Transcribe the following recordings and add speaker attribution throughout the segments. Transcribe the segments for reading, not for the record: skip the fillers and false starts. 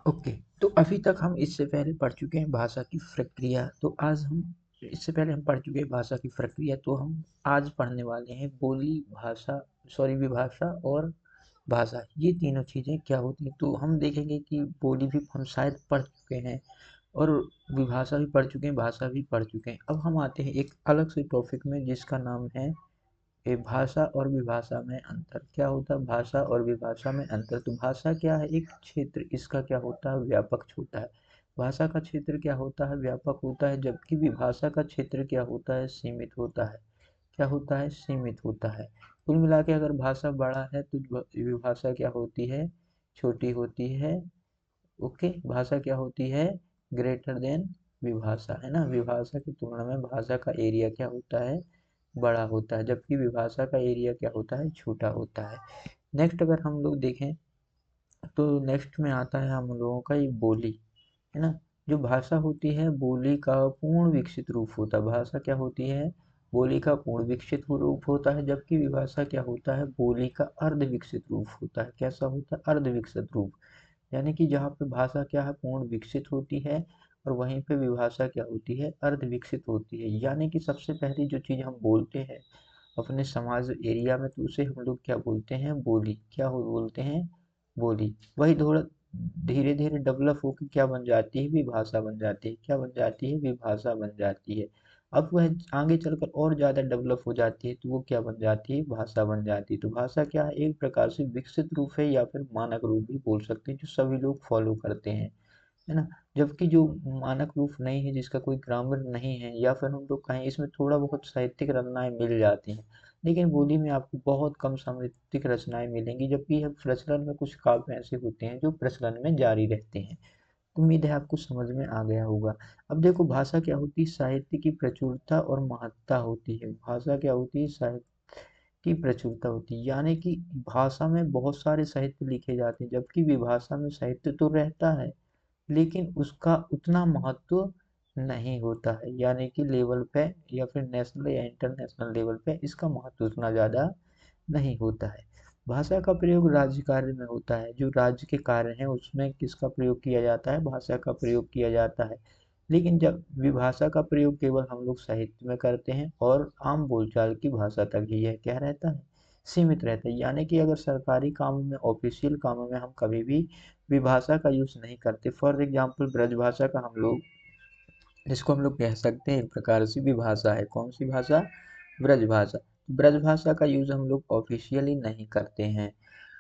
Speaker 1: Okay. तो अभी तक हम इससे पहले पढ़ चुके हैं भाषा की प्रक्रिया। तो आज हम इससे पहले हम पढ़ चुके हैं भाषा की प्रक्रिया, तो हम आज पढ़ने वाले हैं बोली, भाषा, सॉरी, विभाषा और भाषा, ये तीनों चीज़ें क्या होती हैं। तो हम देखेंगे कि बोली भी हम शायद पढ़ चुके हैं और विभाषा भी पढ़ चुके हैं, भाषा भी पढ़ चुके हैं। अब हम आते हैं एक अलग से टॉपिक में जिसका नाम है ये भाषा और विभाषा में अंतर। क्या होता है भाषा और विभाषा में अंतर? तो भाषा क्या है? एक क्षेत्र, इसका क्या होता है? व्यापक होता है। भाषा का क्षेत्र क्या होता है? व्यापक होता है। जबकि विभाषा का क्षेत्र क्या होता है? सीमित होता है। क्या होता है? सीमित होता है। कुल मिला के अगर भाषा बड़ा है तो विभाषा क्या होती है? छोटी होती है। ओके, भाषा क्या होती है? ग्रेटर देन विभाषा, है ना। विभाषा की तुलना में भाषा का एरिया क्या होता है? बड़ा होता है, जबकि विभाषा का एरिया क्या होता है? छोटा होता है। नेक्स्ट अगर हम लोग देखें तो नेक्स्ट में आता है हम लोगों का ये बोली, है ना। जो भाषा होती है बोली का पूर्ण विकसित रूप होता है। भाषा क्या होती है? बोली का पूर्ण विकसित रूप होता है। जबकि विभाषा क्या होता है? बोली का अर्ध विकसित रूप होता है। कैसा होता है? अर्ध विकसित रूप। यानी कि जहाँ पे भाषा क्या है? पूर्ण विकसित होती है और वहीं पे विभाषा क्या होती है? अर्ध विकसित होती है। यानी कि सबसे पहली जो चीज़ हम बोलते हैं अपने समाज एरिया में, तो उसे हम लोग क्या बोलते हैं? बोली। क्या हो बोलते हैं? बोली। वही थोड़ा धीरे धीरे डेवलप होकर क्या बन जाती है? विभाषा बन जाती है। क्या बन जाती है? विभाषा बन जाती है। अब वह आगे चलकर और ज़्यादा डेवलप हो जाती है तो वो क्या बन जाती है? भाषा बन जाती है। तो भाषा क्या है? एक प्रकार से विकसित रूप है या फिर मानक रूप भी बोल सकते हैं, जो सभी लोग फॉलो करते हैं, है ना। जबकि जो मानक रूप नहीं है, जिसका कोई ग्रामर नहीं है, या फिर हम लोग कहें इसमें थोड़ा बहुत साहित्यिक रचनाएं मिल जाती हैं, लेकिन बोली में आपको बहुत कम साहित्यिक रचनाएं मिलेंगी। जबकि यह प्रचलन में कुछ काव्य ऐसे होते हैं जो प्रचलन में जारी रहते हैं। उम्मीद है आपको समझ में आ गया होगा। अब देखो भाषा क्या होती है? साहित्य की प्रचुरता और महत्ता होती है। भाषा क्या होती है? साहित्य की प्रचुरता होती है, यानी कि भाषा में बहुत सारे साहित्य लिखे जाते हैं। जबकि विभाषा में साहित्य तो रहता है लेकिन उसका उतना महत्व नहीं होता है, यानी कि लेवल पे या फिर नेशनल या इंटरनेशनल लेवल पे इसका महत्व उतना ज़्यादा नहीं होता है। भाषा का प्रयोग राज्य कार्य में होता है। जो राज्य के कार्य हैं उसमें किसका प्रयोग किया जाता है? भाषा का प्रयोग किया जाता है। लेकिन जब विभाषा का प्रयोग केवल हम लोग साहित्य में करते हैं और आम बोलचाल की भाषा तक ही यह क्या रहता है? सीमित रहता है। यानी कि अगर सरकारी कामों में, ऑफिशियल कामों में हम कभी भी विभाषा का यूज नहीं करते। फॉर एग्जाम्पल ब्रजभाषा का हम लोग, जिसको हम लोग कह सकते हैं एक प्रकार से विभाषा है। कौन सी भाषा? ब्रजभाषा। ब्रजभाषा का यूज हम लोग ऑफिशियली नहीं करते हैं।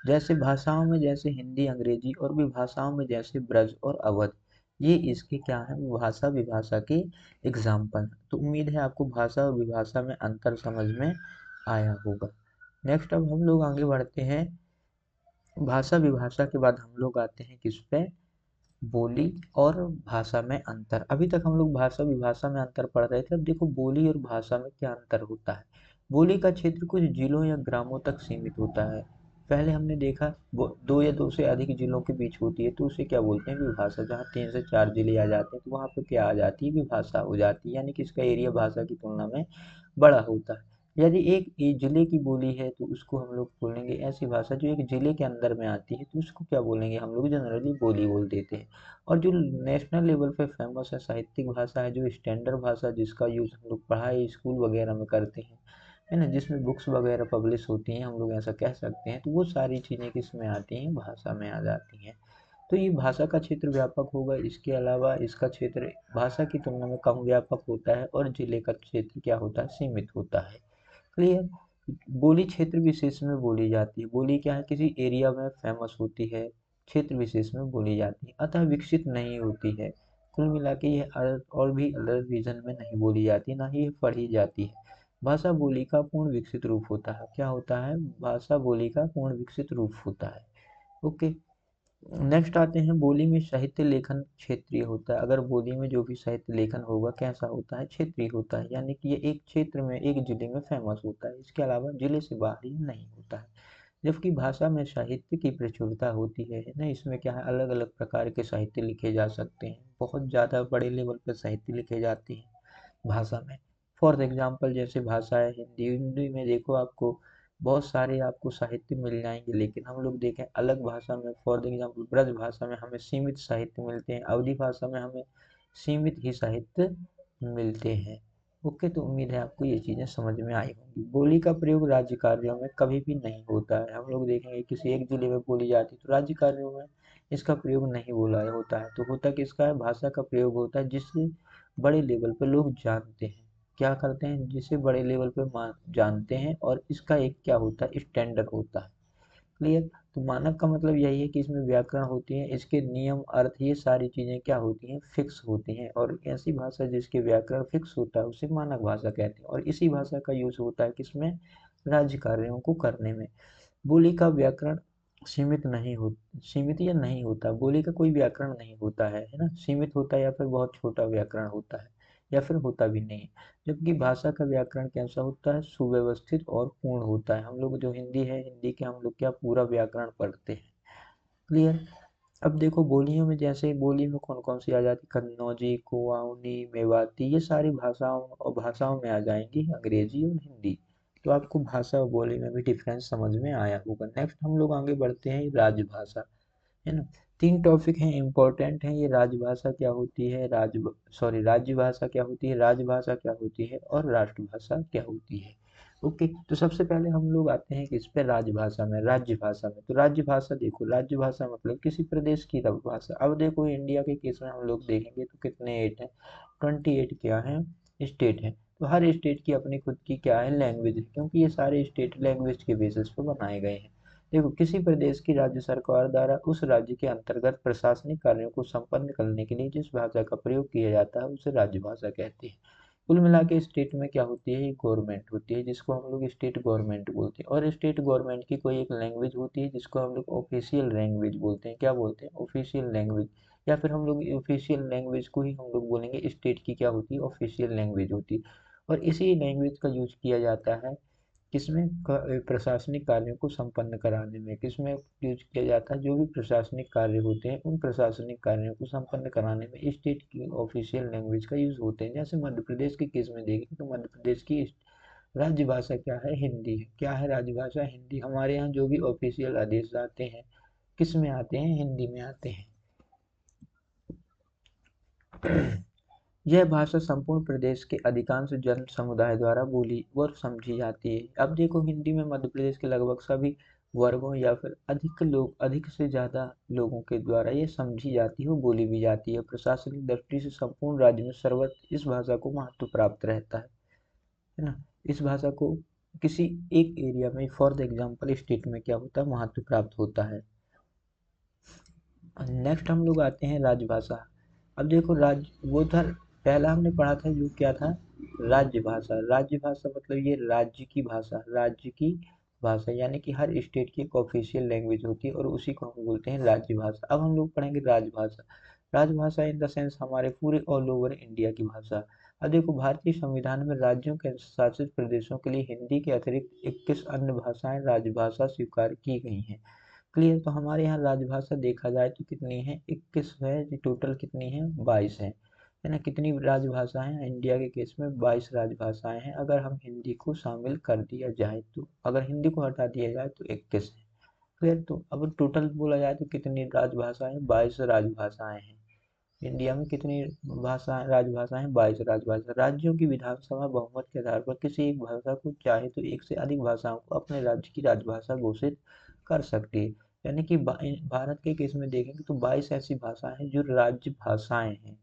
Speaker 1: जैसे भाषाओं में जैसे हिंदी, अंग्रेजी, और विभाषाओं में जैसे ब्रज और अवध, ये इसके क्या है? भाषा विभाषा के एग्जाम्पल। तो उम्मीद है आपको भाषा और विभाषा में अंतर समझ में आया होगा। नेक्स्ट अब हम लोग आगे बढ़ते हैं। भाषा विभाषा के बाद हम लोग आते हैं किस पे? बोली और भाषा में अंतर। अभी तक हम लोग भाषा विभाषा में अंतर पढ़ रहे थे। अब देखो बोली और भाषा में क्या अंतर होता है। बोली का क्षेत्र कुछ जिलों या ग्रामों तक सीमित होता है। पहले हमने देखा वो दो या दो से अधिक जिलों के बीच होती है तो उसे क्या बोलते हैं? विभाषा। जहाँ 3 से 4 जिले आ जाते हैं तो वहाँ पे क्या आ जाती है? विभाषा हो जाती है। यानी कि इसका एरिया भाषा की तुलना में बड़ा होता है। यदि एक जिले की बोली है तो उसको हम लोग बोलेंगे, ऐसी भाषा जो एक जिले के अंदर में आती है तो उसको क्या बोलेंगे? हम लोग जनरली बोली बोल देते हैं। और जो नेशनल लेवल पे फेमस है, साहित्यिक भाषा है, जो स्टैंडर्ड भाषा जिसका यूज हम लोग पढ़ाई स्कूल वगैरह में करते हैं, है ना, जिसमें बुक्स वगैरह पब्लिश होती हैं, हम लोग ऐसा कह सकते हैं, तो वो सारी चीज़ें किस में आती हैं? भाषा में आ जाती हैं। तो ये भाषा का क्षेत्र व्यापक होगा। इसके अलावा इसका क्षेत्र भाषा की तुलना में कम व्यापक होता है और जिले का क्षेत्र क्या होता है? सीमित होता है। क्लियर। बोली क्षेत्र विशेष में बोली जाती है। बोली क्या है? किसी एरिया में फेमस होती है, क्षेत्र विशेष में बोली जाती है, अतः विकसित नहीं होती है। कुल मिला के ये और भी अलग रीजन में नहीं बोली जाती, ना ही ये पढ़ी जाती है। भाषा बोली का पूर्ण विकसित रूप होता है। क्या होता है? भाषा बोली का पूर्ण विकसित रूप होता है। ओके। नेक्स्ट आते हैं बोली में साहित्य लेखन क्षेत्रीय होता है। अगर बोली में जो भी साहित्य लेखन होगा कैसा होता है? क्षेत्रीय होता है। यानी कि ये एक क्षेत्र में, एक जिले में फेमस होता है, इसके अलावा जिले से बाहर ही नहीं होता है। जबकि भाषा में साहित्य की प्रचुरता होती है ना। इसमें क्या है? अलग अलग प्रकार के साहित्य लिखे जा सकते हैं। बहुत ज़्यादा बड़े लेवल पर साहित्य लिखे जाते हैं भाषा में। फॉर एग्जाम्पल जैसे भाषा है हिंदी। हिंदी में देखो आपको बहुत सारे आपको साहित्य मिल जाएंगे, लेकिन हम लोग देखें अलग भाषा में, फॉर एग्जाम्पल ब्रज भाषा में हमें सीमित साहित्य मिलते हैं, अवधी भाषा में हमें सीमित ही साहित्य मिलते हैं। ओके, तो उम्मीद है आपको ये चीज़ें समझ में आई होंगी। बोली का प्रयोग राज्य कार्यों में कभी भी नहीं होता है। हम लोग देखेंगे किसी एक जिले में बोली जाती है तो राज्य कार्यों में इसका प्रयोग नहीं बोला होता है। तो होता किसका है, भाषा का प्रयोग होता है जिससे बड़े लेवल पे लोग जानते हैं। क्या करते हैं, जिसे बड़े लेवल पे जानते हैं, और इसका एक क्या होता है, स्टैंडर्ड होता है। क्लियर। तो मानक का मतलब यही है कि इसमें व्याकरण होती है, इसके नियम, अर्थ, ये सारी चीजें क्या होती हैं, फिक्स होती हैं। और ऐसी भाषा जिसके व्याकरण फिक्स होता है उसे मानक भाषा कहते हैं। और इसी भाषा का यूज होता है किसमें, राज्य कार्यों को करने में। बोली का व्याकरण सीमित नहीं हो, सीमित या नहीं होता, बोली का कोई व्याकरण नहीं होता है ना, सीमित होता है या फिर बहुत छोटा व्याकरण होता है, या फिर होता भी नहीं है। जबकि भाषा का व्याकरण कैसा होता है, सुव्यवस्थित और पूर्ण होता है। हम लोग जो हिंदी है, हिंदी के हम लोग क्या पूरा व्याकरण पढ़ते हैं। क्लियर। अब देखो बोलियों में, जैसे बोली में कौन कौन सी आ जाती, कन्नौजी, कुआउनी, मेवाती, ये सारी भाषाओं में आ जाएंगी, अंग्रेजी और हिंदी। तो आपको भाषा और बोली में भी डिफरेंस समझ में आया होगा। नेक्स्ट हम लोग आगे बढ़ते हैं, राजभाषा, है ना। तीन टॉपिक हैं, इम्पोर्टेंट हैं ये। राजभाषा क्या होती है, राज्य भाषा क्या होती है, राजभाषा क्या होती है, और राष्ट्रभाषा क्या होती है। ओके, तो सबसे पहले हम लोग आते हैं किस पे, राजभाषा में, राज्य भाषा में। तो राज्य भाषा देखो, राज्य भाषा मतलब किसी प्रदेश की भाषा। अब देखो इंडिया के केस में हम लोग देखेंगे तो कितने 8 हैं, 28 क्या है, स्टेट हैं। तो हर स्टेट की अपनी खुद की क्या है, लैंग्वेज है, क्योंकि ये सारे स्टेट लैंग्वेज के बेसिस पर बनाए गए हैं। देखो किसी प्रदेश की राज्य सरकार द्वारा उस राज्य के अंतर्गत प्रशासनिक कार्यों को संपन्न करने के लिए जिस भाषा का प्रयोग किया जाता है उसे राज्य भाषा कहते हैं। कुल मिला के स्टेट में क्या होती है, गवर्नमेंट होती है जिसको हम लोग स्टेट गवर्नमेंट बोलते हैं। और स्टेट गवर्नमेंट की कोई एक लैंग्वेज होती है जिसको हम लोग ऑफिशियल लैंग्वेज बोलते हैं। क्या बोलते हैं, ऑफिशियल लैंग्वेज। या फिर हम लोग ऑफिशियल लैंग्वेज को ही हम लोग बोलेंगे, स्टेट की क्या होती है, ऑफिशियल लैंग्वेज होती है। और इसी लैंग्वेज का यूज किया जाता है किसमें, प्रशासनिक कार्यों को संपन्न कराने में। किसमें यूज किया जाता है, जो भी प्रशासनिक कार्य होते हैं उन प्रशासनिक कार्यों को संपन्न कराने में स्टेट की ऑफिशियल लैंग्वेज का यूज होते हैं। जैसे मध्य प्रदेश के केस में देखें तो मध्य प्रदेश की राज्य भाषा क्या है, हिंदी है। क्या है, राजभाषा हिंदी। हमारे यहाँ जो भी ऑफिशियल आदेश आते हैं किस में आते हैं, हिंदी में आते हैं। यह भाषा संपूर्ण प्रदेश के अधिकांश जन समुदाय द्वारा बोली व समझी जाती है। अब देखो हिंदी में मध्य प्रदेश के लगभग सभी वर्गों या फिर अधिक से ज़्यादा लोगों के द्वारा ये समझी जाती है और बोली भी जाती है। प्रशासनिक दृष्टि से संपूर्ण राज्य में सर्वत्र इस भाषा को महत्व प्राप्त रहता है ना। इस भाषा को किसी एक एरिया में, फॉर द एग्जाम्पल स्टेट में क्या होता है, महत्व प्राप्त होता है। नेक्स्ट हम लोग आते हैं राजभाषा। अब देखो वो था, पहला हमने पढ़ा था जो क्या था, राज्य भाषा। राज्य भाषा मतलब ये राज्य की भाषा, राज्य की भाषा यानी कि हर स्टेट की एक ऑफिशियल लैंग्वेज होती है और उसी को हम बोलते हैं राज्य भाषा। अब हम लोग पढ़ेंगे राजभाषा। राजभाषा इन द सेंस हमारे पूरे ऑल ओवर इंडिया की भाषा। अब देखो भारतीय संविधान में राज्यों के शासित प्रदेशों के लिए हिंदी के अतिरिक्त 21 अन्य भाषाएं राजभाषा स्वीकार की गई हैं। क्लियर। तो हमारे यहाँ राजभाषा देखा जाए तो कितनी है, 21 है जी, टोटल कितनी है, 22 है ना। कितनी राजभाषाएं हैं इंडिया के केस में, 22 राजभाषाएं हैं। अगर हम हिंदी को शामिल कर दिया जाए तो, अगर हिंदी को हटा दिया जाए तो 21 है। क्लियर। तो अब टोटल बोला जाए तो कितनी राजभाषाएं, 22 राजभाषाएं हैं। इंडिया में कितनी भाषाएं, राजभाषाएं, 22 राजभाषा। राज्यों की विधानसभा बहुमत के आधार पर किसी एक भाषा को चाहे तो एक से अधिक भाषाओं को अपने राज्य की राजभाषा घोषित कर सकती है। यानी कि भारत के केस में देखेंगे तो 22 ऐसी भाषाएं हैं जो राज्य भाषाएं हैं।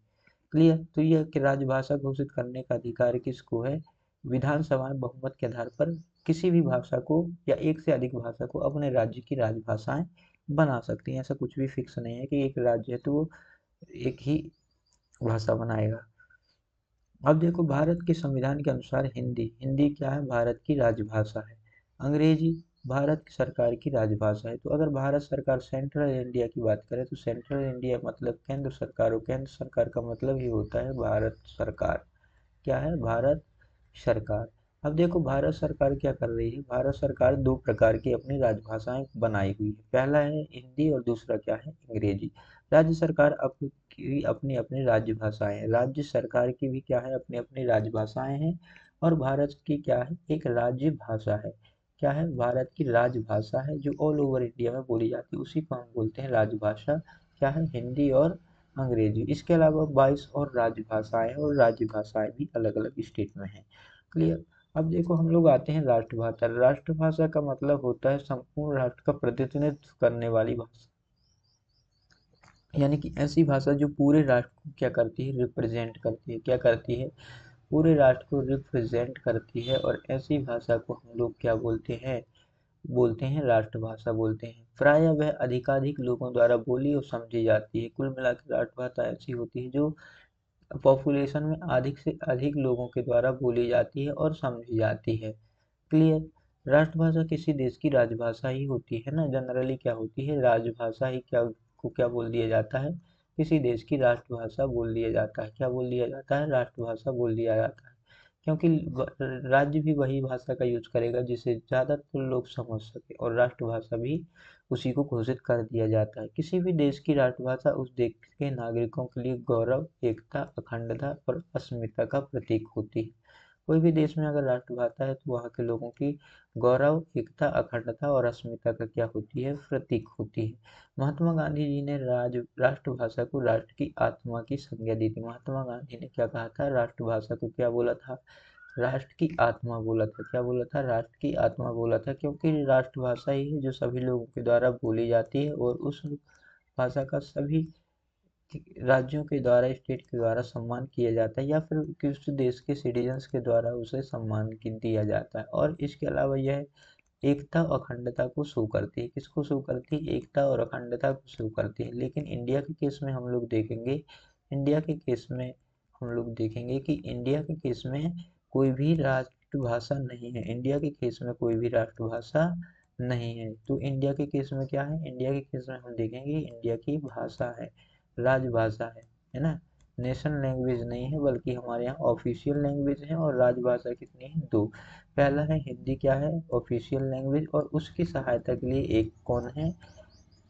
Speaker 1: क्लियर। तो यह कि राजभाषा घोषित करने का अधिकार किसको है, विधानसभाएं बहुमत के आधार पर किसी भी भाषा को या एक से अधिक भाषा को अपने राज्य की राजभाषाएं बना सकती हैं। ऐसा कुछ भी फिक्स नहीं है कि एक राज्य है तो वो एक ही भाषा बनाएगा। अब देखो भारत के संविधान के अनुसार हिंदी हिंदी क्या है, भारत की राजभाषा है। अंग्रेजी भारत सरकार की राजभाषा है। तो अगर भारत सरकार सेंट्रल इंडिया की बात करें तो सेंट्रल इंडिया मतलब केंद्र सरकार, और केंद्र सरकार का मतलब ही होता है भारत सरकार। क्या है, भारत सरकार। अब देखो भारत सरकार क्या कर रही है, भारत सरकार दो प्रकार की अपनी राजभाषाएं बनाई हुई है। पहला है हिंदी और दूसरा क्या है, अंग्रेजी। राज्य सरकार की अपनी अपनी राजभाषाएं हैं, राज्य सरकार की भी क्या है, अपनी अपनी राजभाषाएं हैं। और भारत की क्या है, एक राज्य भाषा है। क्या है, भारत की राजभाषा है जो ऑल ओवर इंडिया में बोली जाती है, उसी को हम बोलते हैं राजभाषा। क्या है, हिंदी और अंग्रेजी। इसके अलावा 22 और राजभाषाएं, और राजभाषाएं भी अलग अलग स्टेट में हैं। क्लियर। अब देखो हम लोग आते हैं राष्ट्रभाषा। राष्ट्रभाषा का मतलब होता है संपूर्ण राष्ट्र का प्रतिनिधित्व करने वाली भाषा, यानी कि ऐसी भाषा जो पूरे राष्ट्र को क्या करती है, रिप्रेजेंट करती है। क्या करती है, पूरे राष्ट्र को रिप्रेजेंट करती है। और ऐसी भाषा को हम लोग क्या बोलते हैं राष्ट्रभाषा बोलते हैं। प्रायः वह अधिकाधिक लोगों द्वारा बोली और समझी जाती है। कुल मिलाकर राष्ट्रभाषा ऐसी होती है जो पॉपुलेशन में अधिक से अधिक लोगों के द्वारा बोली जाती है और समझी जाती है। क्लियर। राष्ट्रभाषा किसी देश की राजभाषा ही होती है ना, जनरली क्या होती है, राजभाषा ही क्या बोल दिया जाता है, किसी देश की राष्ट्रभाषा बोल दिया जाता है। क्या बोल दिया जाता है, राष्ट्रभाषा बोल दिया जाता है। क्योंकि राज्य भी वही भाषा का यूज करेगा जिसे ज़्यादातर लोग समझ सके, और राष्ट्रभाषा भी उसी को घोषित कर दिया जाता है। किसी भी देश की राष्ट्रभाषा उस देश के नागरिकों के लिए गौरव, एकता, अखंडता और अस्मिता का प्रतीक होती है। कोई भी देश में अगर राष्ट्रभाषा है तो वहाँ के लोगों की गौरव, एकता, अखंडता और अस्मिता का क्या होती है, प्रतीक होती है। महात्मा गांधी जी ने राष्ट्रभाषा को राष्ट्र की आत्मा की संज्ञा दी थी। महात्मा गांधी ने क्या कहा था, राष्ट्रभाषा को क्या बोला था, राष्ट्र की आत्मा बोला था। क्या बोला था, राष्ट्र की आत्मा बोला था, क्योंकि राष्ट्रभाषा ही है जो सभी लोगों के द्वारा बोली जाती है, और उस भाषा का सभी राज्यों के द्वारा, स्टेट के द्वारा सम्मान किया जाता है, या फिर किसी देश के सिटीजन्स के द्वारा उसे सम्मान दिया जाता है। और इसके अलावा यह एकता और अखंडता को शो करती है। किसको शो करती है, एकता और अखंडता को शो करती है। लेकिन इंडिया के केस में हम लोग देखेंगे, इंडिया के केस में हम लोग देखेंगे कि इंडिया के केस में कोई भी राष्ट्रभाषा नहीं है। इंडिया के केस में कोई भी राष्ट्रभाषा नहीं है। तो इंडिया के केस में क्या है, इंडिया के केस में हम देखेंगे इंडिया की भाषा है, राजभाषा है ना। नेशनल लैंग्वेज नहीं है, बल्कि हमारे यहाँ ऑफिशियल लैंग्वेज है। और राजभाषा कितनी है, दो। पहला है हिंदी, क्या है, ऑफिशियल लैंग्वेज, और उसकी सहायता के लिए एक कौन है,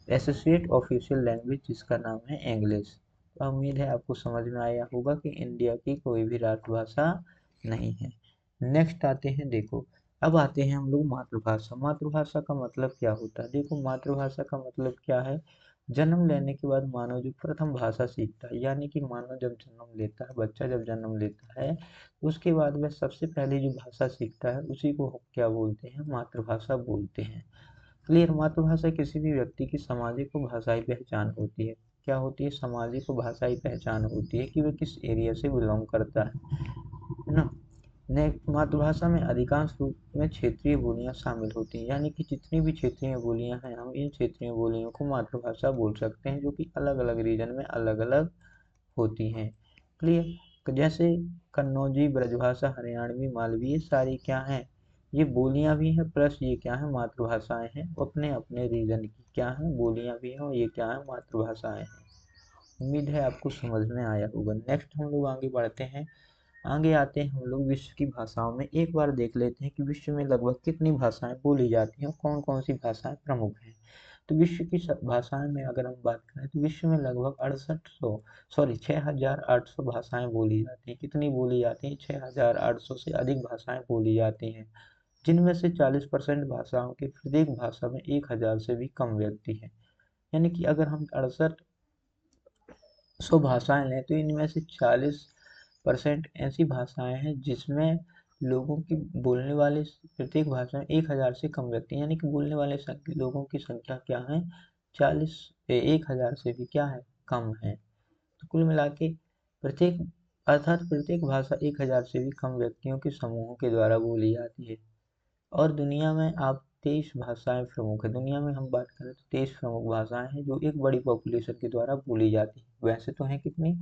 Speaker 1: एसोसिएट ऑफिशियल लैंग्वेज, जिसका नाम है इंग्लिश। तो उम्मीद है आपको समझ में आया होगा कि इंडिया की कोई भी राष्ट्रभाषा नहीं है। नेक्स्ट आते हैं, देखो अब आते हैं हम लोग मातृभाषा। मातृभाषा का मतलब क्या होता है, देखो मातृभाषा का मतलब क्या है, जन्म लेने के बाद मानव जो प्रथम भाषा सीखता है, यानी कि मानव जब जन्म लेता है, बच्चा जब जन्म लेता है, उसके बाद वह सबसे पहले जो भाषा सीखता है उसी को हम क्या बोलते हैं, मातृभाषा बोलते हैं। क्लियर। मातृभाषा किसी भी व्यक्ति की सामाजिक और भाषाई पहचान होती है। क्या होती है, सामाजिक और भाषाई पहचान होती है कि वह किस एरिया से बिलोंग करता है ना। मातृभाषा में अधिकांश रूप में क्षेत्रीय बोलियां शामिल होती हैं, यानी कि जितनी भी क्षेत्रीय बोलियां हैं, हम इन क्षेत्रीय बोलियों को मातृभाषा बोल सकते हैं, जो कि अलग अलग रीजन में अलग अलग होती हैं। क्लियर। जैसे कन्नौजी, ब्रजभाषा, हरियाणवी, मालवी, ये सारी क्या हैं, ये बोलियां भी हैं, प्लस ये क्या है, मातृभाषाएं हैं। अपने अपने रीजन की क्या है, बोलियां भी हैं, और ये क्या है, मातृभाषाएं हैं। उम्मीद है आपको समझ में आया होगा। नेक्स्ट हम लोग आगे बढ़ते हैं। आगे आते हैं हम लोग विश्व की भाषाओं में। एक बार देख लेते हैं कि विश्व में लगभग कितनी भाषाएं बोली जाती हैं और कौन कौन सी भाषाएं प्रमुख हैं। तो विश्व की भाषाएं में अगर हम बात करें तो विश्व में लगभग 6,800 भाषाएं बोली जाती हैं। कितनी बोली जाती हैं, 6,800 से अधिक भाषाएं बोली जाती हैं, जिनमें से 40% भाषाओं की प्रत्येक भाषा में 1,000 से भी कम व्यक्ति हैं। यानी कि अगर हम 6800 भाषाएं लें तो इनमें से 40% ऐसी भाषाएं हैं जिसमें लोगों की बोलने वाले प्रत्येक भाषा में 1,000 से कम व्यक्ति हैं, यानी कि बोलने वाले लोगों की संख्या क्या है, 1,000 से भी क्या है, कम है। तो कुल मिला के प्रत्येक अर्थात प्रत्येक भाषा 1,000 से भी कम व्यक्तियों के समूहों के द्वारा बोली जाती है। और दुनिया में आप 23 भाषाएं प्रमुख है। दुनिया में हम बात करें तो 23 प्रमुख भाषाएं हैं जो एक बड़ी पॉपुलेशन के द्वारा बोली जाती है। वैसे तो हैं कितनी,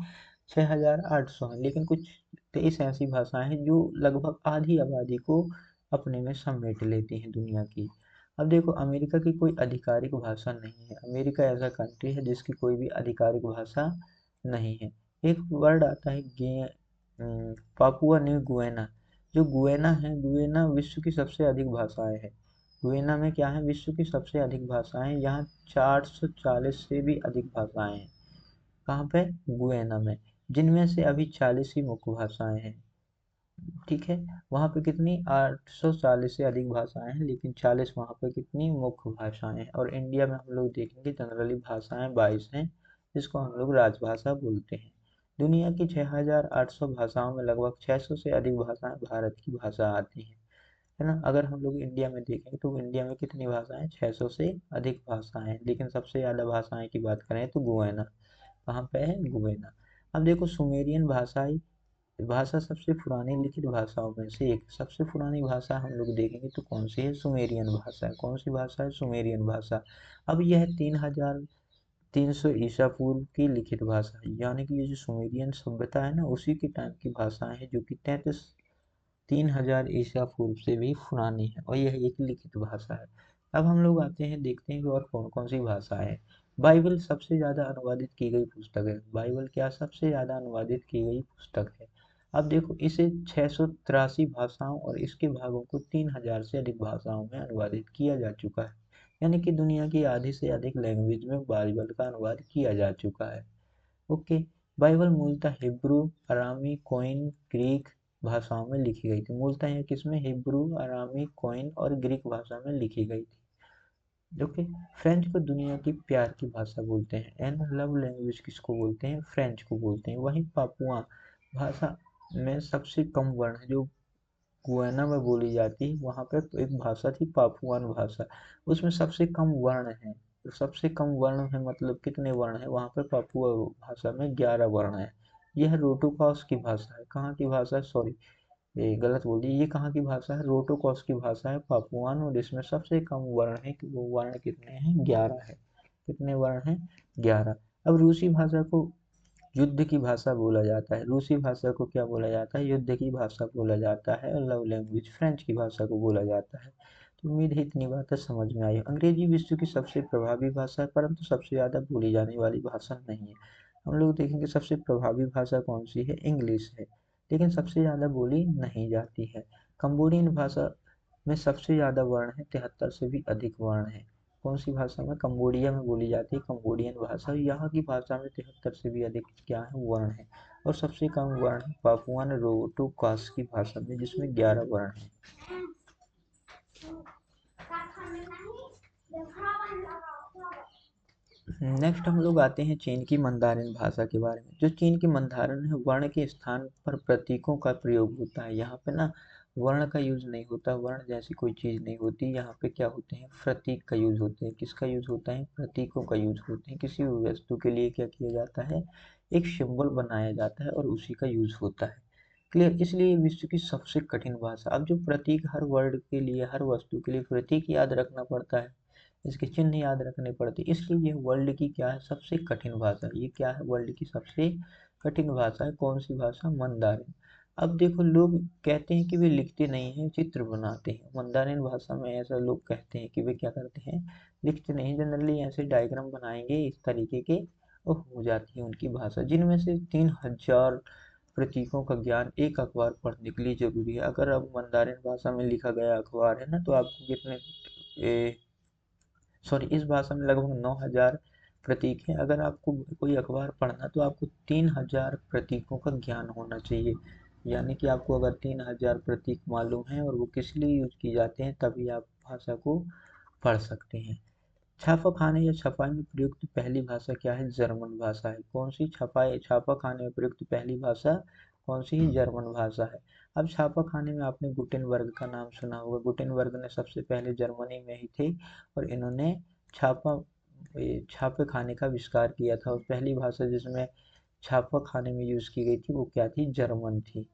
Speaker 1: 6,800 हैं, लेकिन कुछ 23 ऐसी भाषाएं हैं जो लगभग आधी आबादी को अपने में समेट लेती हैं दुनिया की। अब देखो अमेरिका की कोई आधिकारिक भाषा नहीं है। अमेरिका ऐसा कंट्री है जिसकी कोई भी आधिकारिक भाषा नहीं है। एक वर्ड आता है पापुआ न्यू गुएना। जो गुएना है, गुएना विश्व की सबसे अधिक भाषाएं है। गुएना में क्या है, विश्व की सबसे अधिक भाषाएं, यहाँ 440 से भी अधिक भाषाएं हैं। कहाँ पे, गुएना में, जिनमें से अभी 40 ही मुख्य भाषाएं हैं। ठीक है। वहाँ पे कितनी 840 से अधिक भाषाएं हैं, लेकिन 40 वहाँ पे कितनी मुख्य भाषाएं हैं। और इंडिया में हम लोग देखेंगे जनरली भाषाएं 22 हैं, जिसको हम लोग राजभाषा बोलते हैं। दुनिया की 6800 भाषाओं में लगभग 600 से अधिक भाषाएं भारत की भाषा आती हैं, है ना। अगर हम लोग इंडिया में देखें तो इंडिया में कितनी भाषाएं, 600 से अधिक भाषाएं हैं, लेकिन सबसे ज़्यादा भाषाएं की बात करें तो गुएना, कहाँ पे है, गुएना। अब देखो सुमेरियन भाषाई भाषा सबसे पुरानी लिखित भाषाओं में से एक, सबसे पुरानी भाषा हम लोग देखेंगे तो कौन सी है, सुमेरियन भाषा है। कौन सी भाषा है, सुमेरियन भाषा। अब यह 3300 ईसा पूर्व की लिखित भाषा है, यानी कि ये जो सुमेरियन सभ्यता है ना, उसी के टाइम की भाषाएं हैं, जो कि 3000 ईसा पूर्व से भी पुरानी है, और यह एक लिखित भाषा है। अब हम लोग आते हैं, देखते हैं कि और कौन कौन सी भाषा है। बाइबल सबसे ज़्यादा अनुवादित की गई पुस्तक है। बाइबल क्या सबसे ज़्यादा अनुवादित की गई पुस्तक है। अब देखो इसे 683 भाषाओं और इसके भागों को 3000 से अधिक भाषाओं में अनुवादित किया जा चुका है, यानी कि दुनिया की आधी से अधिक लैंग्वेज में बाइबल का अनुवाद किया जा चुका है। ओके। बाइबल मूलतः हिब्रू, अरामी, कोइन, ग्रीक भाषाओं में लिखी गई थी। मूलतः यह किसमें, हिब्रू, अरामी, कोइन और ग्रीक भाषा में लिखी गई थी। ओके। फ्रेंच को दुनिया की प्यार की भाषा बोलते हैं। एंड लव लैंग्वेज किसको बोलते हैं, फ्रेंच को बोलते हैं। वहीं पापुआ भाषा में सबसे कम वर्ण है, जो गुयाना में बोली जाती है, वहाँ पे एक भाषा थी पापुआन भाषा, उसमें सबसे कम वर्ण है। तो सबसे कम वर्ण है मतलब कितने वर्ण है वहाँ पे, पापुआ भाषा में 11 वर्ण है। यह रोटोकॉस की भाषा है। कहाँ की भाषा है, सॉरी ये गलत बोल दी, ये कहाँ की भाषा है, रोटोकॉस की भाषा है, पापुआन, और इसमें सबसे कम वर्ण है कि वो वर्ण कितने हैं, 11 है। कितने वर्ण हैं, 11। अब रूसी भाषा को युद्ध की भाषा बोला जाता है। रूसी भाषा को क्या बोला जाता है, युद्ध की भाषा बोला जाता है। और लव लैंग्वेज फ्रेंच की भाषा को बोला जाता है। तो उम्मीद है इतनी बातें समझ में आई। अंग्रेजी विश्व की सबसे प्रभावी भाषा है, परंतु सबसे ज़्यादा बोली जाने वाली भाषा नहीं है। हम लोग देखेंगे सबसे प्रभावी भाषा कौन सी है, इंग्लिश है, लेकिन सबसे ज़्यादा बोली नहीं जाती है। कंबोडियन भाषा में सबसे ज़्यादा वर्ण है, 73 से भी अधिक वर्ण है। कौन सी भाषा में, कंबोडिया में बोली जाती है कंबोडियन भाषा। यहाँ की भाषा में 73 से भी अधिक क्या है, वर्ण है। और सबसे कम वर्ण है पापुआन रोटोकास की भाषा में, जिसमें 11 वर्ण है। नेक्स्ट हम लोग आते हैं चीन की मंदारिन भाषा के बारे में। जो चीन की मंदारिन है, वर्ण के स्थान पर प्रतीकों का प्रयोग होता है। यहाँ पे ना वर्ण का यूज नहीं होता, वर्ण जैसी कोई चीज नहीं होती। यहाँ पे क्या होते हैं, प्रतीक का यूज होते हैं। किसका यूज होता है, प्रतीकों का यूज होते हैं। किसी भी वस्तु के लिए क्या किया जाता है, एक सिंबल बनाया जाता है और उसी का यूज होता है। क्लियर। इसलिए विश्व की सबसे कठिन भाषा। अब जो प्रतीक, हर वर्ड के लिए, हर वस्तु के लिए प्रतीक याद रखना पड़ता है, इसके चिन्ह याद रखने पड़ते, इसलिए ये वर्ल्ड की क्या है, सबसे कठिन भाषा। ये क्या है, वर्ल्ड की सबसे कठिन भाषा है। कौन सी भाषा, मंदारिन। अब देखो लोग कहते हैं कि वे लिखते नहीं हैं, चित्र बनाते हैं। मंदारिन भाषा में ऐसा लोग कहते हैं कि वे क्या करते हैं, लिखते नहीं, जनरली ऐसे डायग्राम बनाएंगे इस तरीके के, और हो जाती है उनकी भाषा। जिनमें से 3000 प्रतीकों का ज्ञान एक अखबार पढ़ने के लिए जरूरी है। अगर अब मंदारिन भाषा में लिखा गया अखबार है ना, तो आपको कितने, सॉरी, इस भाषा में लगभग 9000 प्रतीक हैं। अगर आपको कोई अखबार पढ़ना तो आपको 3000 प्रतीकों का ज्ञान होना चाहिए, यानी कि आपको अगर 3000 प्रतीक मालूम है और वो किस लिए यूज किए जाते हैं, तभी आप भाषा को पढ़ सकते हैं। छापाखाने या छपाई में प्रयुक्त पहली भाषा क्या है, जर्मन भाषा है। कौन सी, छपाई, छापाखाने में प्रयुक्त पहली भाषा कौन सी है, जर्मन भाषा है। अब छापाखाने में आपने गुटेनबर्ग का नाम सुना होगा। गुटेनबर्ग ने सबसे पहले जर्मनी में ही थे, और इन्होंने छापा छापे खाने का आविष्कार किया था। और पहली भाषा जिसमें छापा खाने में यूज की गई थी वो क्या थी, जर्मन थी।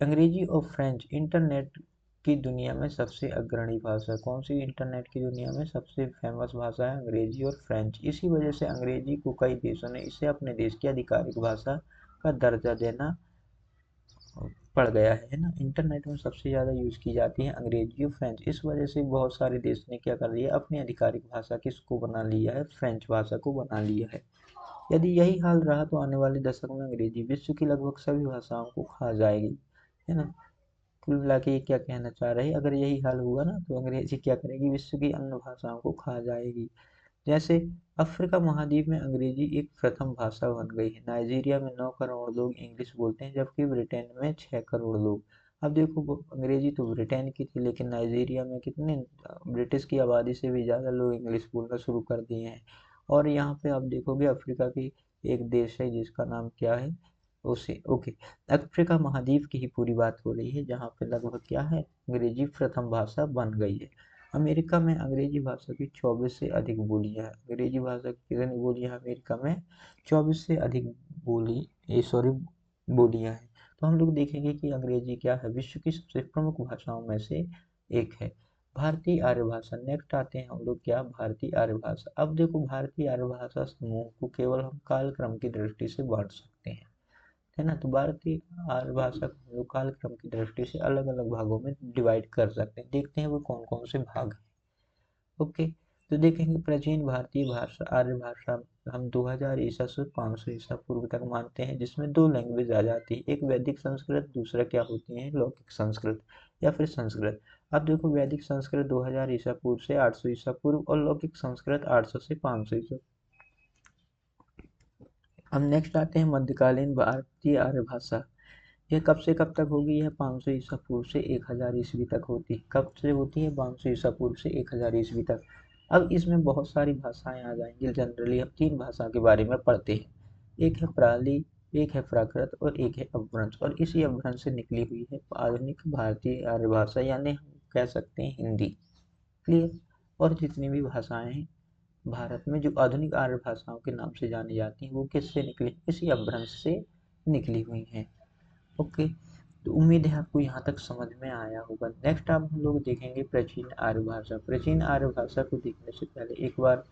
Speaker 1: अंग्रेजी और फ्रेंच इंटरनेट की दुनिया में सबसे अग्रणी भाषा। कौन सी इंटरनेट की दुनिया में सबसे फेमस भाषा है, अंग्रेजी और फ्रेंच। इसी वजह से अंग्रेजी को कई देशों ने इसे अपने देश की आधिकारिक भाषा का दर्जा देना पड़ गया है ना। इंटरनेट में सबसे ज़्यादा यूज की जाती है अंग्रेजी और फ्रेंच। इस वजह से बहुत सारे देश ने क्या कर लिया, अपनी आधिकारिक भाषा किसको बना लिया है, फ्रेंच भाषा को बना लिया है। यदि यही हाल रहा तो आने वाले दशक में अंग्रेजी विश्व की लगभग सभी भाषाओं को खा जाएगी, है ना। कुल मिला के ये क्या कहना चाह रहे हैं, अगर यही हाल हुआ ना तो अंग्रेजी क्या करेगी, विश्व की अन्य भाषाओं को खा जाएगी। जैसे अफ्रीका महाद्वीप में अंग्रेजी एक प्रथम भाषा बन गई है। नाइजीरिया में 9 करोड़ लोग इंग्लिश बोलते हैं, जबकि ब्रिटेन में 6 करोड़ लोग। अब देखो अंग्रेजी तो ब्रिटेन की थी, लेकिन नाइजीरिया में कितने ब्रिटिश की आबादी से भी ज़्यादा लोग इंग्लिश बोलना शुरू कर दिए हैं। और यहाँ पे आप देखोगे अफ्रीका की एक देश है जिसका नाम क्या है, उसे ओके, अफ्रीका महाद्वीप की ही पूरी बात हो रही है, जहाँ पे लगभग क्या है, अंग्रेजी प्रथम भाषा बन गई है। अमेरिका में अंग्रेजी भाषा की 24 से अधिक बोलियां हैं। अंग्रेजी भाषा की कितनी बोलियां हैं अमेरिका में? 24 से अधिक बोलियां हैं। तो हम लोग देखेंगे कि अंग्रेजी क्या है, विश्व की सबसे प्रमुख भाषाओं में से एक है। भारतीय आर्य भाषा, नेक्स्ट आते हैं हम लोग क्या, भारतीय आर्य भाषा। अब देखो भारतीय आर्य भाषा समूह को केवल हम कालक्रम की दृष्टि से बांट सकते हैं, है ना। तो भारतीय आर्य भाषा को हम लोग कालक्रम की दृष्टि से अलग अलग भागों में डिवाइड कर सकते हैं। देखते हैं वो कौन कौन से भाग हैं। ओके, तो देखेंगे प्राचीन भारतीय भाषा आर्य भाषा हम 2000 ईसा से 500 ईसा पूर्व तक मानते हैं, जिसमें दो लैंग्वेज आ जाती है, एक वैदिक संस्कृत, दूसरा क्या होती है, लौकिक संस्कृत या फिर संस्कृत। अब देखो वैदिक संस्कृत 2000 ईसा पूर्व से 800 ईसा पूर्व और लौकिक संस्कृत 800 से 500 ईसा। अब नेक्स्ट आते हैं मध्यकालीन भारतीय आर्य भाषा। यह कब से कब तक होगी? यह 500 ईसा पूर्व से 1000 ईस्वी तक होती है। कब से होती है? 500 ईसा पूर्व से 1000 ईस्वी तक। अब इसमें बहुत सारी भाषाएं आ जाएंगी। जनरली हम तीन भाषा के बारे में पढ़ते हैं, एक है प्राली, एक है प्राकृत और एक है अपभ्रंश। और इसी अपभ्रंश से निकली हुई है आधुनिक भारतीय आर्य भाषा, यानी हम कह सकते हैं हिंदी। क्लियर? और जितनी भी भाषाएं हैं भारत में जो आधुनिक आर्य भाषाओं के नाम से जानी जाती हैं, वो किससे निकली? इसी अपभ्रंश से निकली हुई हैं। ओके, तो उम्मीद है आपको यहाँ तक समझ में आया होगा। नेक्स्ट आप हम लोग देखेंगे प्राचीन आर्य भाषा। प्राचीन आर्य भाषा को देखने से पहले एक बार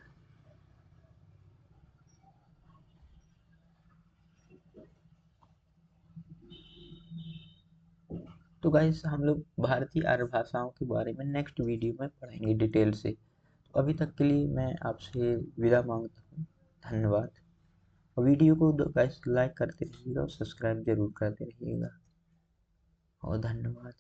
Speaker 1: तो गाइस हम लोग भारतीय आर्य भाषाओं के बारे में नेक्स्ट वीडियो में पढ़ेंगे डिटेल से। तो अभी तक के लिए मैं आपसे विदा मांगता हूँ। धन्यवाद। और वीडियो को गाइस लाइक करते रहिएगा और सब्सक्राइब जरूर करते रहिएगा। और धन्यवाद।